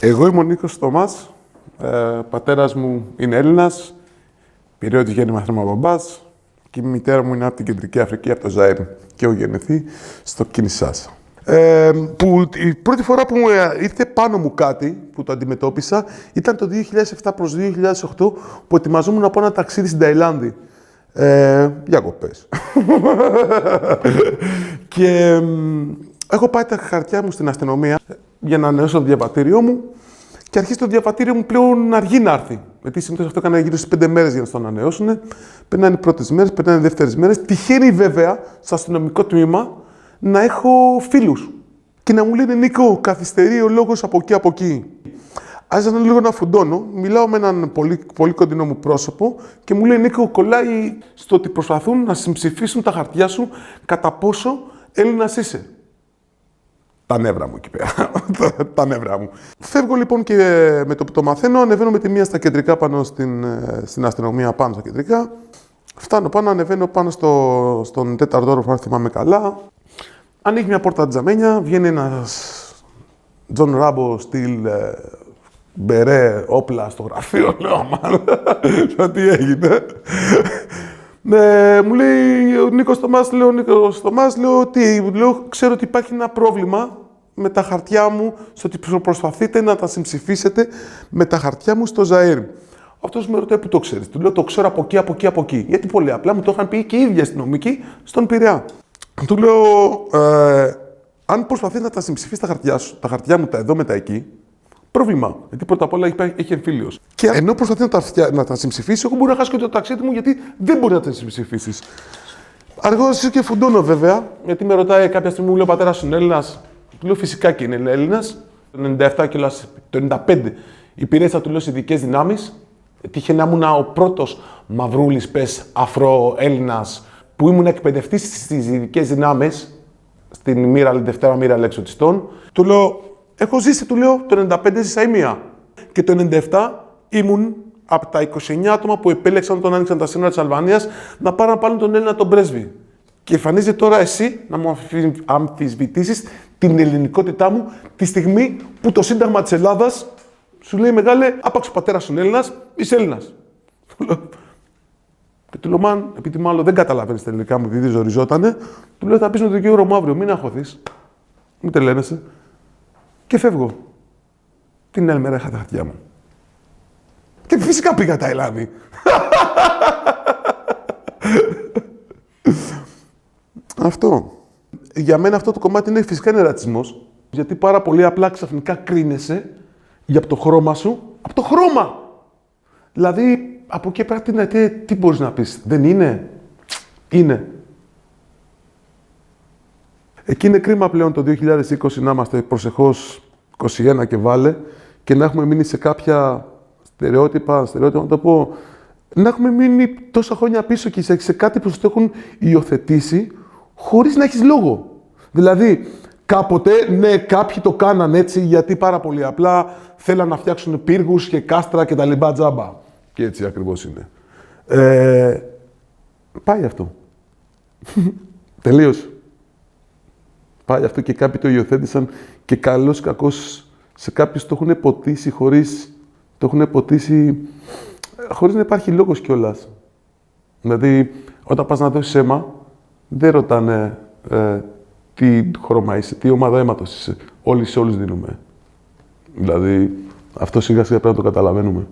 Εγώ είμαι ο Νίκος Θωμάς. Πατέρας μου είναι Έλληνας. Πειραιώτης γέννημα θρέμα μπαμπάς. Και η μητέρα μου είναι από την Κεντρική Αφρική, από το Ζαΐρ. Και έχω γεννηθεί στο Κινσάσα. Που η πρώτη φορά που ήρθε πάνω μου κάτι που το αντιμετώπισα ήταν το 2007 προς 2008 που ετοιμαζόμουν να πάω ένα ταξίδι στην Ταϊλάνδη. Διακοπές. Και έχω πάει τα χαρτιά μου στην αστυνομία για να ανανεώσω το διαβατήριό μου και αρχίζει το διαβατήριο μου πλέον αργεί να έρθει. Γιατί συνήθως αυτό έκανα γύρω στις 5 μέρες για να το ανανεώσουν. Περνάνε οι πρώτες μέρες, περνάνε οι δεύτερες μέρες. Τυχαίνει βέβαια στο αστυνομικό τμήμα να έχω φίλους και να μου λένε Νίκο, καθυστερεί ο λόγος από εκεί. Άρχισα λίγο να φουντώνω, μιλάω με έναν πολύ κοντινό μου πρόσωπο και μου λέει Νίκο, κολλάει στο ότι προσπαθούν να συμψηφίσουν τα χαρτιά σου κατά πόσο Έλληνας είσαι. Τα νεύρα μου εκεί πέρα. Τα νεύρα μου. Φεύγω λοιπόν και με το που το μαθαίνω, ανεβαίνω με τη μία στα κεντρικά πάνω στην αστυνομία, πάνω στα κεντρικά. Φτάνω πάνω, ανεβαίνω πάνω στον τέταρτο όροφο, αν θυμάμαι καλά. Ανοίγει μια πόρτα τζαμένια, βγαίνει ένας Τζον Ράμπο στυλ μπερέ, όπλα στο γραφείο, λέω μάλλον, τι έγινε. Μου λέει ο Νίκος Θωμάς, λέω τι, ξέρω ότι υπάρχει ένα πρόβλημα με τα χαρτιά μου, στο ότι προσπαθείτε να τα συμψηφίσετε με τα χαρτιά μου στο Ζαΐρ. Αυτός με ρωτάει που το ξέρεις. Του λέω το ξέρω από εκεί. Γιατί πολύ απλά μου το είχαν πει και οι ίδιοι αστυνομικοί στον Πειραιά. Του λέω, αν προσπαθείς να τα συμψηφίσεις τα χαρτιά μου τα εδώ με τα εκεί, πρόβλημα. Γιατί πρώτα απ' όλα έχει εμφύλιος. Και ενώ προσπαθεί να τα συμψηφίσει, εγώ μπορώ να χάσω και το ταξίδι μου γιατί δεν μπορεί να τα συμψηφίσει. Αργότερα και φουντώνω βέβαια, γιατί με ρωτάει κάποια στιγμή, μου λέει ο πατέρας σου είναι Έλληνας. Του λέω φυσικά και είναι Έλληνας. Το 97 και το 95 υπηρέτησα του λέω σε ειδικές δυνάμεις. Τύχε να ήμουν ο πρώτος μαυρούλης, πες, Αφρο-Έλληνας που ήμουν εκπαιδευτής στις ειδικές δυνάμεις, στην Δευτέρα μοίρα λεξοτιστών. Του λέω, έχω ζήσει, του λέω, το 95 ζήσα η μία. Και το 97 ήμουν από τα 29 άτομα που επέλεξαν όταν άνοιξαν τα σύνορα της Αλβανίας να πάρουν πάλι τον Έλληνα τον πρέσβη. Και εμφανίζεται τώρα εσύ να μου αμφισβητήσεις την ελληνικότητά μου τη στιγμή που το Σύνταγμα της Ελλάδας σου λέει μεγάλε, άπαξ ο πατέρας σου είναι Έλληνας, είσαι Έλληνας. Και του λέω, μαν, επειδή μάλλον δεν καταλαβαίνεις τα ελληνικά μου, επειδή ζοριζότανε, του λέω, θα πεις με τον δικηγόρο μου αύριο, μην αγχωθείς, μην τελένεσαι. Και φεύγω. Την άλλη μέρα είχα τα χαρτιά μου. Και φυσικά πήγα Ταϊλάνδη. Αυτό. Για μένα αυτό το κομμάτι είναι φυσικά είναι ρατσισμός. Γιατί πάρα πολύ απλά ξαφνικά κρίνεσαι για το χρώμα σου. Από το χρώμα! Δηλαδή, από εκεί πέρα τι μπορείς να πεις. Δεν είναι. Είναι. Εκεί είναι κρίμα πλέον το 2020 να είμαστε προσεχώς 21 και βάλε και να έχουμε μείνει σε κάποια στερεότυπα, να το πω, να έχουμε μείνει τόσα χρόνια πίσω και σε κάτι που το έχουν υιοθετήσει χωρίς να έχεις λόγο. Δηλαδή, κάποτε, ναι, κάποιοι το κάναν έτσι γιατί πάρα πολύ απλά θέλαν να φτιάξουν πύργους και κάστρα και τα λοιπά τζάμπα. Και έτσι ακριβώς είναι. Πάει αυτό. Τελείωσε. Πάει αυτό και κάποιοι το υιοθέτησαν και καλώς ή κακώς σε κάποιους το έχουν ποτίσει χωρίς να υπάρχει λόγος κιόλας. Δηλαδή, όταν πας να δώσεις αίμα, δεν ρωτάνε τι χρώμα είσαι, τι ομάδα αίματος είσαι. Όλοι σε όλους δίνουμε. Δηλαδή, αυτό σιγά σιγά πρέπει να το καταλαβαίνουμε.